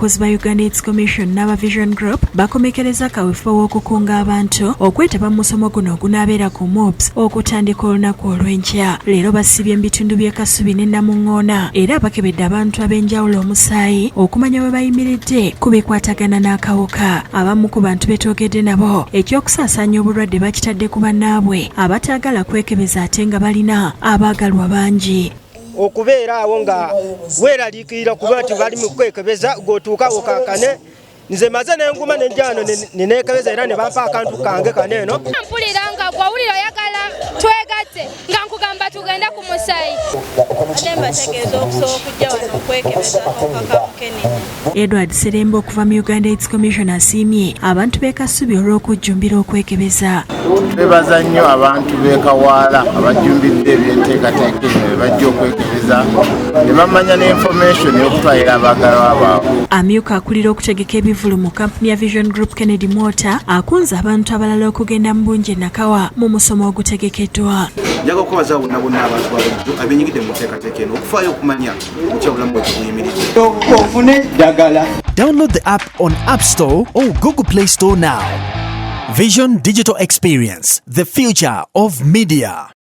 abakozi ba Uganda AIDS Commission n'aba Vision Group bakomekereza kaweefube w'okukunga abantu okwetaba mu musomo guno ogunaabeera ku MOPS okutandika olunaku olw'enkya. Leero basibye mu bitundu by'e Kasubi ne Namuŋŋoona era bakebedde abantu ab'enjawulo omusaayi okumanya we bayimiridde ku bikwatagana n'akawuka. Abamu ku bantu beetoogedde nabo ekyokusaasaanya obulwadde bakitadde ku bannaabwe abataagala kwekebeza ate nga balina abaagalwa bangi. Okubeera awo nga weeraliikirira kuba nti bali mu kwekebeza ng'otuuka okankane nze maze n'enguma n'enjaano neneekebeza era ne bampa akantu kange kaneeno. Mpulira nga gwawulira oyagala twegatte nga nkugamba tugenda ku musaayi. Ate mbategeeza okusobola okujja wano okwekebeza n'okakamukenene. Edward Siriimu okuva mu Uganda AIDS Commission asiimye abantu b'e Kasubi olw'okujjumbira okwekebeza. Twebaza nnyo abantu b'e Kawaala abajjumbidde ebyenteekateeka eno ne bajja okwekebeza ne bamanya n'information y'okutwalira abaagalwa baabwe. Amyuka akulira okutegeka ebivulu mu kampuni ya Vision Group Kennedy Motor akunze abantu abalala okugenda mu bungi Nakawa mu musomo ogutegekeddwa. Njaga okubaza bonna abantu balungi abenyigidde mu nteekateeka eno okufaayo okumanya ekyobulamu bwe buyimiridde. Ofune ddagala. Download the app on App Store or Google Play Store now. Vision Digital Experience, the future of media.